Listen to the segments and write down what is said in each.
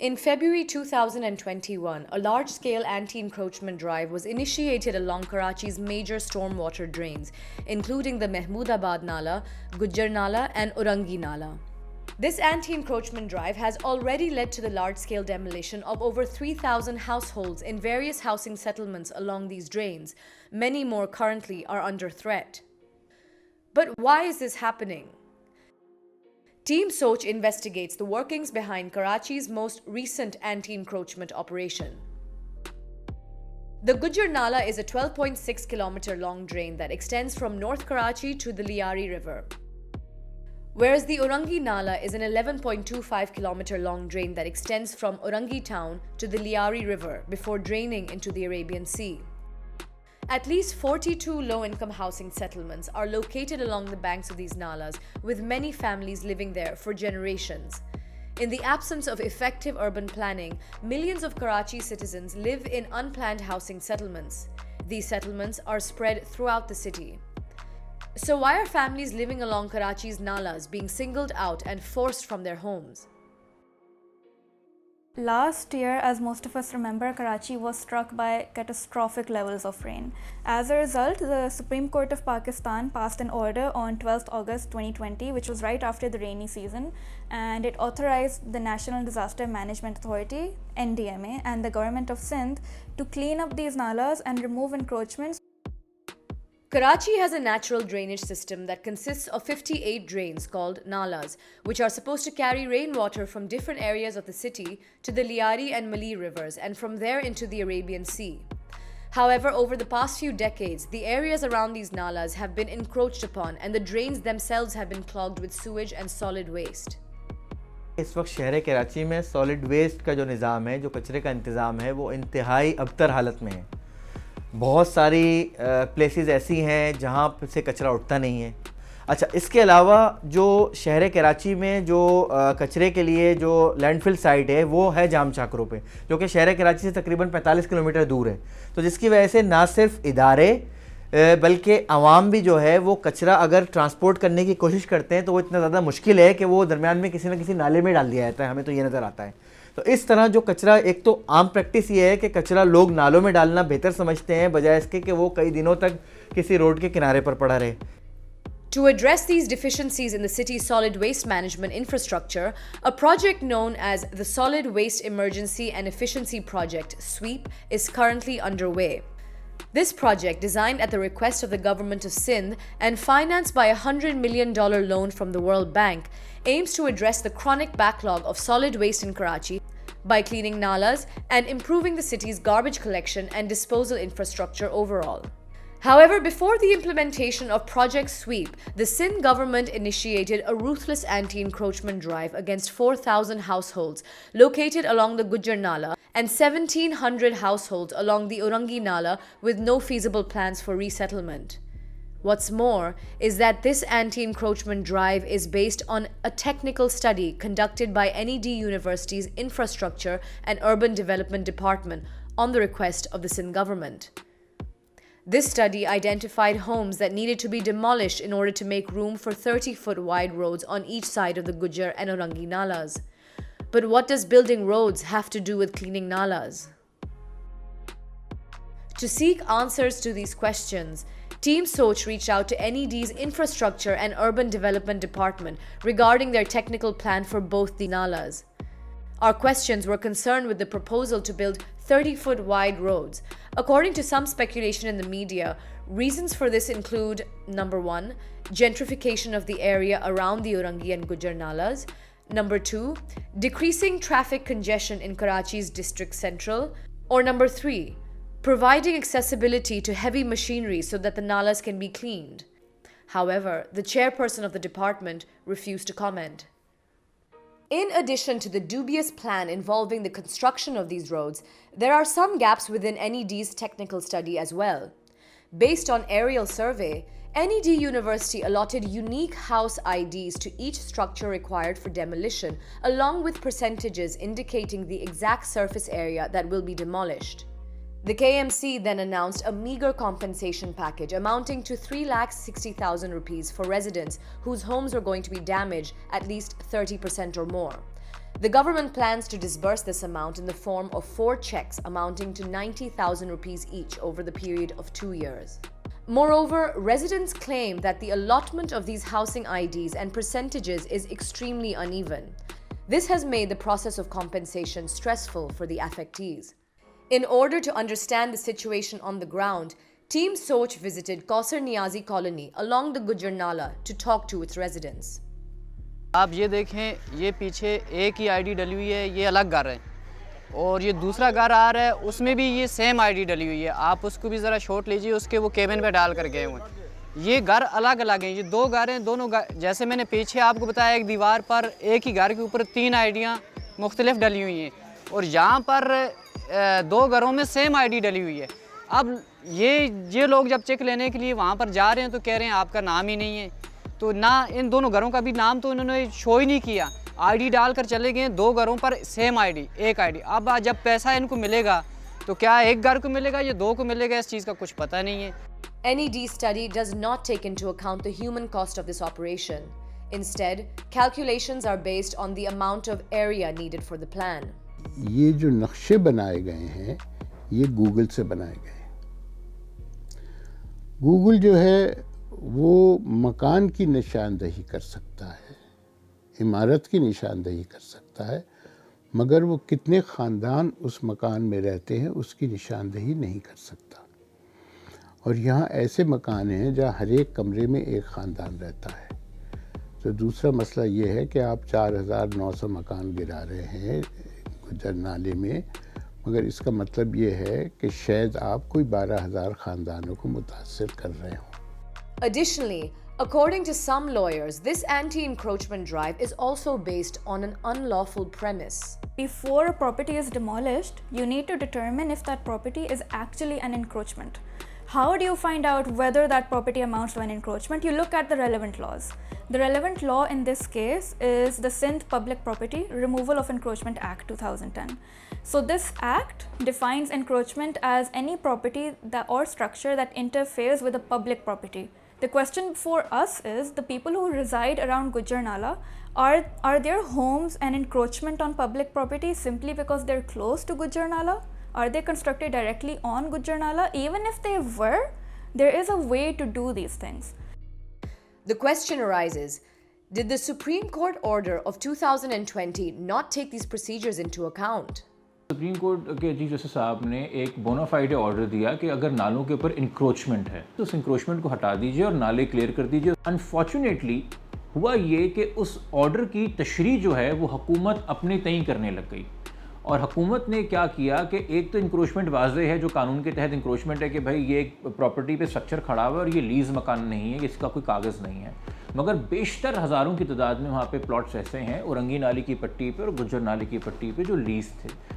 In February 2021, a large-scale anti-encroachment drive was initiated along Karachi's major stormwater drains, including the Mahmoodabad Nala, Gujjar Nala and Urangi Nala. This anti-encroachment drive has already led to the large-scale demolition of over 3,000 households in various housing settlements along these drains. Many more currently are under threat. But why is this happening? Team Soch investigates the workings behind Karachi's most recent anti-encroachment operation. The Gujjar Nala is a 12.6-kilometer long drain that extends from North Karachi to the Liari River, whereas the Urangi Nala is an 11.25-kilometer long drain that extends from Urangi town to the Liari River before draining into the Arabian Sea. At least 42 low-income housing settlements are located along the banks of these nalas, with many families living there for generations. In the absence of effective urban planning, millions of Karachi citizens live in unplanned housing settlements. These settlements are spread throughout the city. So why are families living along Karachi's nalas being singled out and forced from their homes? Last year, as most of us remember, Karachi was struck by catastrophic levels of rain. As a result, the Supreme Court of Pakistan passed an order on 12th August 2020, which was right after the rainy season, and it authorized the National Disaster Management Authority, NDMA, and the Government of Sindh to clean up these nalas and remove encroachments. Karachi has a natural drainage system that consists of 58 drains called nalas, which are supposed to carry rainwater from different areas of the city to the Liari and Mali rivers and from there into the Arabian Sea. However, over the past few decades, the areas around these nalas have been encroached upon and the drains themselves have been clogged with sewage and solid waste. اس وقت شہر کراچی میں solid waste کا جو نظام ہے, جو کچرے کا انتظام ہے, وہ انتہائی ابتر حالت میں ہے. بہت ساری پلیسز ایسی ہیں جہاں سے کچرا اٹھتا نہیں ہے. اچھا, اس کے علاوہ جو شہر کراچی میں جو کچرے کے لیے جو لینڈ فل سائٹ ہے وہ ہے جام چاکروں پہ, جو کہ شہر کراچی سے تقریباً 45 کلومیٹر دور ہے. تو جس کی وجہ سے نہ صرف ادارے بلکہ عوام بھی جو ہے وہ کچرا اگر ٹرانسپورٹ کرنے کی کوشش کرتے ہیں تو وہ اتنا زیادہ مشکل ہے کہ وہ درمیان میں کسی نہ کسی نالے میں ڈال دیا جاتا ہے. ہمیں تو یہ نظر آتا ہے. تو اس طرح جو کچرا, ایک تو عام پریکٹس یہ ہے کہ کچرا لوگ نالوں میں ڈالنا بہتر سمجھتے ہیں بجائے اس کے کہ وہ کئی دنوں تک کسی روڈ کے کنارے پر پڑا رہے. To address these deficiencies in the city's solid waste management infrastructure, a project known as the Solid Waste Emergency and Efficiency Project, SWEEP, is currently underway. This project, designed at the request of the government of Sindh and financed by a $100 million loan from the World Bank, aims to address the chronic backlog of solid waste in Karachi by cleaning nalas and improving the city's garbage collection and disposal infrastructure overall. However, before the implementation of Project Sweep, the Sindh government initiated a ruthless anti-encroachment drive against 4,000 households located along the Gujjar Nala and 1,700 households along the Urangi Nala with no feasible plans for resettlement. What's more is that this anti-encroachment drive is based on a technical study conducted by NED University's Infrastructure and Urban Development Department on the request of the Sindh government. This study identified homes that needed to be demolished in order to make room for 30-foot wide roads on each side of the Gujjar and Urangi Nalas. But what does building roads have to do with cleaning nalas? To seek answers to these questions, Team Soch reached out to NED's Infrastructure and Urban Development Department regarding their technical plan for both the nalas. Our questions were concerned with the proposal to build 30-foot wide roads. According to some speculation in the media, reasons for this include, number 1, gentrification of the area around the Urangi and Gujjar Nalas. Number 2, decreasing traffic congestion in Karachi's district central. Or number 3, providing accessibility to heavy machinery so that the nalas can be cleaned. However, the chairperson of the department refused to comment. In addition to the dubious plan involving the construction of these roads, there are some gaps within NED's technical study as well. Based on aerial survey, NED University allotted unique house IDs to each structure required for demolition, along with percentages indicating the exact surface area that will be demolished. The KMC then announced a meager compensation package amounting to 3,60,000 rupees for residents whose homes were going to be damaged at least 30% or more. The government plans to disburse this amount in the form of 4 checks amounting to 90,000 rupees each over the period of 2 years. Moreover, residents claim that the allotment of these housing IDs and percentages is extremely uneven. This has made the process of compensation stressful for the affectees. In order to understand the situation on the ground, Team Soch visited Kausar Niazi colony along the Gujjar Nala to talk to its residents. आप ये देखें, ये पीछे एक ही ID डली हुई है, ये अलग घर है, और ये दूसरा घर आ रहा है, उसमें भी ये सेम आईडी डली हुई है. आप उसको भी ज़रा शॉट लीजिए, उसके वो केबिन पे डाल कर गए हुए हैं. ये घर अलग अलग हैं, ये 2 घर हैं, दोनों घर जैसे मैंने पीछे आपको बताया, एक दीवार पर एक ही घर के ऊपर 3 आईडियाँ मुख्तलिफ डली हुई हैं, और यहाँ पर 2 घरों में सेम आईडी डली हुई है. अब ये लोग जब चेक लेने के लिए वहाँ पर जा रहे हैं तो कह रहे हैं आपका नाम ही नहीं है, तो ना इन दोनों घरों का भी नाम तो इन्होंने शो ही नहीं किया. आईडी डाल कर चले गए, 2 घरों पर सेम आईडी, एक आईडी. अब जब पैसा इनको मिलेगा तो क्या एक घर को मिलेगा या 2 को मिलेगा, इस चीज़ का कुछ पता नहीं है. NED study does not take into account the human cost of this operation. Instead, calculations are based on the amount of area needed for the plan. ये जो नक्शे बनाए गए हैं ये गूगल से बनाए गए. गूगल जो है वो मकान की निशानदही कर सकता है, इमारत की निशानदही कर सकता है, मगर वो कितने ख़ानदान उस मकान में रहते हैं उसकी निशानदही नहीं कर सकता. और यहाँ ऐसे मकान हैं जहाँ हर एक कमरे में एक ख़ानदान रहता है. तो दूसरा मसला ये है कि आप 4,900 मकान गिरा रहे हैं गुज्जर नाले में, मगर इसका मतलब ये है कि शायद आप कोई 12,000 ख़ानदानों को मुतासिर कर रहे हों. Additionally, according to some lawyers, this anti-encroachment drive is also based on an unlawful premise. Before a property is demolished, you need to determine if that property is actually an encroachment. How do you find out whether that property amounts to an encroachment? You look at the relevant laws. The relevant law in this case is the Sindh Public Property Removal of Encroachment Act 2010. So this act defines encroachment as any property or structure that interferes with a public property. The question for us is, the people who reside around Gujjar Nala, are their homes an encroachment on public property simply because they're close to Gujjar Nala? Are they constructed directly on Gujjar Nala? Even if they were, there is a way to do these things. The question arises, did the Supreme Court order of 2020 not take these procedures into account? Supreme court के chief justice साहब ने एक bonafide order दिया कि अगर नालों के ऊपर इंक्रोचमेंट है तो उस इंक्रोचमेंट को हटा दीजिए और नाले क्लियर कर दीजिए. अनफॉर्चुनेटली हुआ ये कि उस ऑर्डर की तशरीह जो है वो हुकूमत अपने तय करने लग गई. और हुकूमत ने क्या किया कि एक तो इंक्रोचमेंट वाज़ेह है, जो कानून के तहत इंक्रोचमेंट है कि भाई ये एक प्रॉपर्टी पे स्ट्रक्चर खड़ा हुआ है और ये लीज़ मकान नहीं है, इसका कोई कागज़ नहीं है, मगर बेशतर हज़ारों की तादाद में वहाँ पे प्लॉट्स ऐसे हैं औरंगी नाले की पट्टी पे और गुज्जर नाले की पट्टी पे जो लीज़ थे.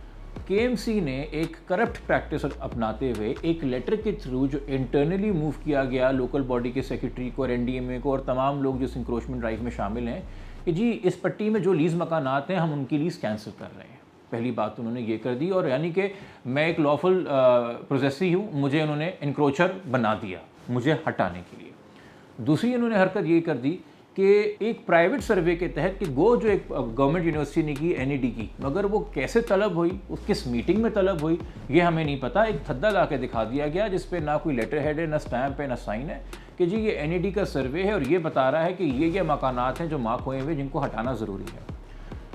KMC ने एक करप्ट प्रैक्टिस अपनाते हुए एक लेटर के थ्रू जो इंटरनली मूव किया गया लोकल बॉडी के सेक्रेटरी को और NDMA को और तमाम लोग जो इस इंक्रोचमेंट ड्राइव में शामिल हैं कि जी इस पट्टी में जो लीज़ मकान आते हैं हम उनकी लीज़ कैंसिल कर रहे हैं. पहली बात उन्होंने ये कर दी, और यानी कि मैं एक लॉफुल प्रोसेसी हूँ, मुझे उन्होंने इंक्रोचर बना दिया मुझे हटाने के लिए. दूसरी उन्होंने हरकत ये कर दी कि एक प्राइवेट सर्वे के तहत कि जो एक गवर्नमेंट यूनिवर्सिटी ने की NED की, मगर वो कैसे तलब हुई, उस किस मीटिंग में तलब हुई ये हमें नहीं पता. एक थद्दा ला के दिखा दिया गया जिस पे ना कोई लेटर हेड है, ना स्टैम्प है, ना साइन है कि जी ये NED का सर्वे है और ये बता रहा है कि ये मकानात हैं जो मार्क हुए हुए जिनको हटाना ज़रूरी है.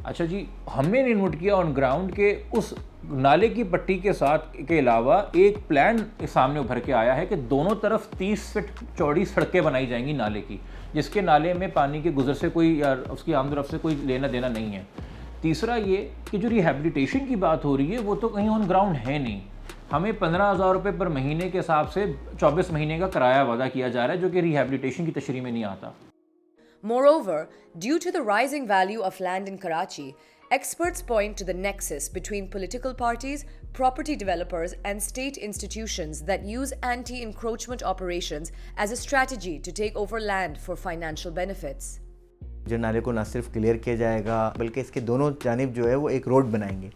अच्छा जी, हमने नहीं नोट किया ऑन ग्राउंड के उस नाले की पट्टी के साथ के अलावा एक प्लान सामने उभर के आया है कि दोनों तरफ 30 फीट चौड़ी सड़कें बनाई जाएंगी नाले की, जिसके नाले में पानी के गुजर से कोई या उसकी आमदरफ से कोई लेना देना नहीं है. तीसरा ये कि जो रिहैबिलिटेशन की बात हो रही है वो तो कहीं ऑन ग्राउंड है नहीं. हमें 15,000 रुपये पर महीने के हिसाब से 24 महीने का किराया वादा किया जा रहा है जो कि रिहैबिलिटेशन की तशरीह में नहीं आता. Moreover, due to the rising value of land in Karachi, experts point to the nexus between political parties, property developers, and state institutions that use anti-encroachment operations as a strategy to take over land for financial benefits. जो नाले को ना सिर्फ clear किया जाएगा बल्कि इसके दोनों जानिब जो है वो एक रोड बनाएंगे.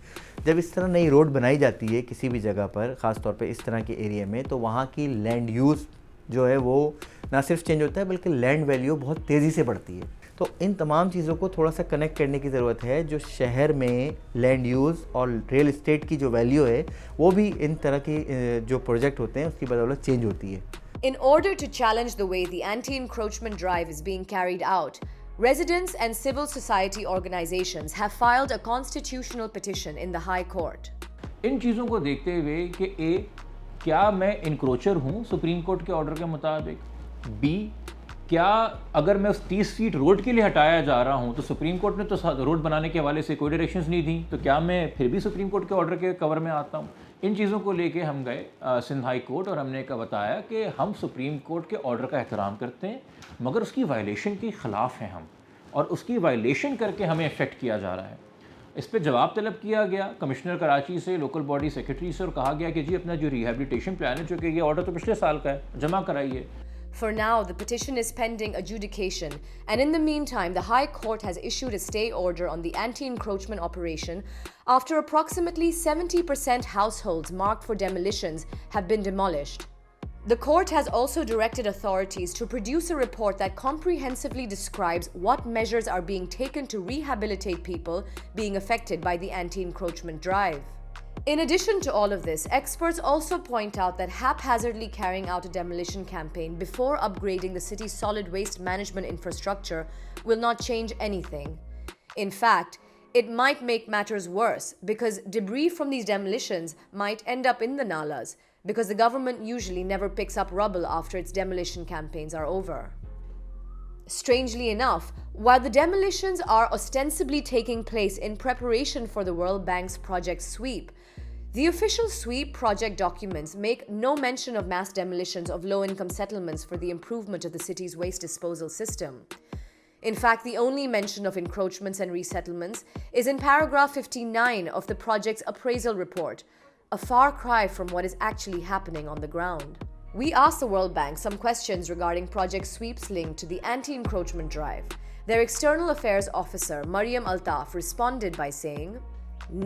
जब इस तरह नई रोड बनाई जाती है किसी भी जगह पर, ख़ास तौर पे इस तरह के एरिया में, तो वहाँ की लैंड यूज़ जो है वो ना सिर्फ चेंज होता है बल्कि लैंड वैल्यू बहुत तेज़ी से बढ़ती है. تو ان تمام چیزوں کو تھوڑا سا کنیکٹ کرنے کی ضرورت ہے. جو شہر میں لینڈ یوز اور ریئل اسٹیٹ کی جو ویلیو ہے وہ بھی ان طرح کی جو پروجیکٹ ہوتے ہیں اس کی بدولت چینج ہوتی ہے. In order to challenge the way the anti-encroachment drive is being carried out, residents and civil society organizations have filed a constitutional petition in the High Court. ان چیزوں کو دیکھتے ہوئے کہ اے کیا میں انکروچر ہوں سپریم کورٹ کے آرڈر کے مطابق, بی کیا اگر میں اس 30 فیٹ روڈ کے لیے ہٹایا جا رہا ہوں تو سپریم کورٹ نے تو روڈ بنانے کے حوالے سے کوئی ڈائریکشنز نہیں دیں, تو کیا میں پھر بھی سپریم کورٹ کے آرڈر کے کور میں آتا ہوں. ان چیزوں کو لے کے ہم گئے سندھ ہائی کورٹ اور ہم نے بتایا کہ ہم سپریم کورٹ کے آرڈر کا احترام کرتے ہیں مگر اس کی وائلیشن کے خلاف ہیں ہم, اور اس کی وائلیشن کر کے ہمیں افیکٹ کیا جا رہا ہے. اس پہ جواب طلب کیا گیا کمشنر کراچی سے, لوکل باڈی سیکرٹری سے, اور کہا گیا کہ جی اپنا جو ریہیبلیٹیشن پلان ہے, چونکہ یہ آرڈر تو پچھلے سال کا ہے, جمع کرائیے. For now, the petition is pending adjudication, and in the meantime, the High Court has issued a stay order on the anti-encroachment operation after approximately 70% households marked for demolitions have been demolished. The court has also directed authorities to produce a report that comprehensively describes what measures are being taken to rehabilitate people being affected by the anti-encroachment drive. In addition to all of this, experts also point out that haphazardly carrying out a demolition campaign before upgrading the city's solid waste management infrastructure will not change anything. In fact, it might make matters worse because debris from these demolitions might end up in the nalas because the government usually never picks up rubble after its demolition campaigns are over. Strangely enough, while the demolitions are ostensibly taking place in preparation for the World Bank's Project Sweep, the official Sweep project documents make no mention of mass demolitions of low-income settlements for the improvement of the city's waste disposal system. In fact, the only mention of encroachments and resettlements is in paragraph 59 of the project's appraisal report, a far cry from what is actually happening on the ground. We asked the World Bank some questions regarding Project Sweep's link to the anti-encroachment drive. Their External Affairs Officer, Maryam Altaf, responded by saying,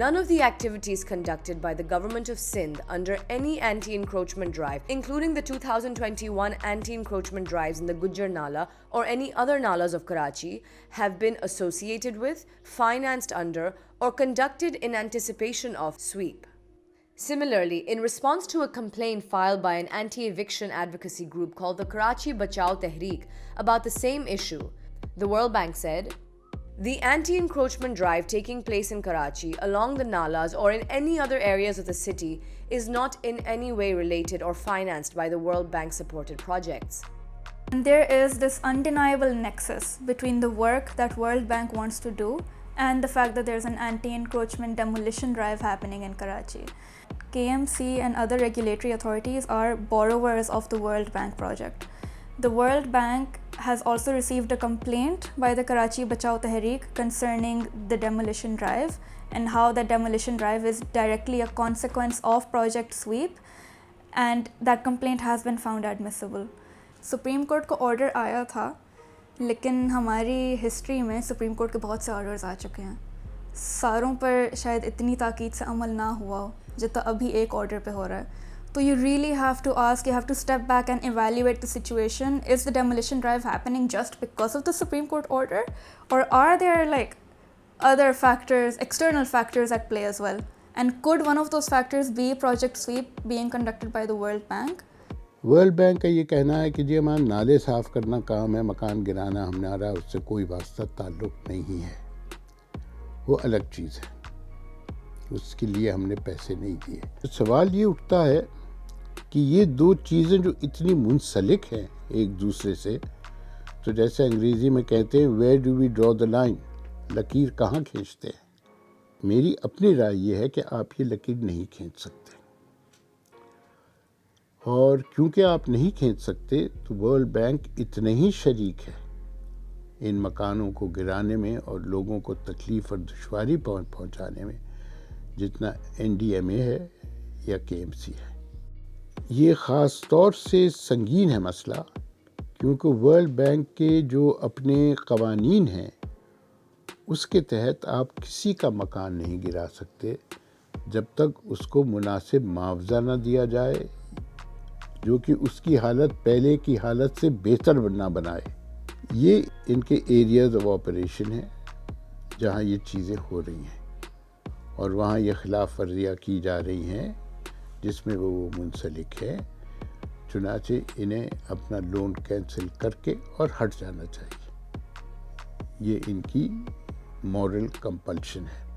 "None of the activities conducted by the government of Sindh under any anti-encroachment drive, including the 2021 anti-encroachment drives in the Gujjar Nala or any other nalas of Karachi, have been associated with, financed under, or conducted in anticipation of sweep." Similarly, in response to a complaint filed by an anti-eviction advocacy group called the Karachi Bachao Tehreek about the same issue, the World Bank said, "The anti-encroachment drive taking place in Karachi along the nalas or in any other areas of the city is not in any way related or financed by the World Bank supported projects." And there is this undeniable nexus between the work that World Bank wants to do and the fact that there's an anti-encroachment demolition drive happening in Karachi. KMC and other regulatory authorities are borrowers of the World Bank project. The World Bank has also received a complaint by the Karachi Bachao Tehreek concerning the demolition drive and how the demolition drive is directly a consequence of Project Sweep, and that complaint has been found admissible. Supreme Court کا order آیا تھا, لیکن ہماری history میں supreme court کے بہت سے orders آ چکے ہیں, ساروں پر شاید اتنی تاکید سے عمل نہ ہوا ہو جتنا ابھی ایک آرڈر پہ ہو رہا ہے. تو you really have to ask, you have to step back and evaluate the situation. Is the demolition drive happening just because of the Supreme Court order? Or are there like other factors, external factors at play as well? And could one of those factors be Project Sweep being conducted by the World Bank? World bank کا یہ کہنا ہے کہ جی ہمارا نالے صاف کرنا کام ہے, مکان گرانا ہمارا اس سے کوئی واسطہ تعلق نہیں ہے, وہ الگ چیز ہے, اس کے لیے ہم نے پیسے نہیں دیے. سوال یہ اٹھتا ہے کہ یہ دو چیزیں جو اتنی منسلک ہیں ایک دوسرے سے, تو جیسے انگریزی میں کہتے ہیں where do we draw the line, لکیر کہاں کھینچتے ہیں. میری اپنی رائے یہ ہے کہ آپ یہ لکیر نہیں کھینچ سکتے, اور کیونکہ آپ نہیں کھینچ سکتے تو ورلڈ بینک اتنے ہی شریک ہے ان مکانوں کو گرانے میں اور لوگوں کو تکلیف اور دشواری پہنچانے میں جتنا NDMA ہے یا KMC ہے. یہ خاص طور سے سنگین ہے مسئلہ, کیونکہ ورلڈ بینک کے جو اپنے قوانین ہیں اس کے تحت آپ کسی کا مکان نہیں گرا سکتے جب تک اس کو مناسب معاوضہ نہ دیا جائے جو کہ اس کی حالت پہلے کی حالت سے بہتر نہ بنائے. یہ ان کے ایریاز آف آپریشن ہیں جہاں یہ چیزیں ہو رہی ہیں اور وہاں یہ خلاف ورزیاں کی جا رہی ہیں جس میں وہ منسلک ہے. چنانچہ انہیں اپنا لون کینسل کر کے اور ہٹ جانا چاہیے. یہ ان کی مورل کمپلشن ہے.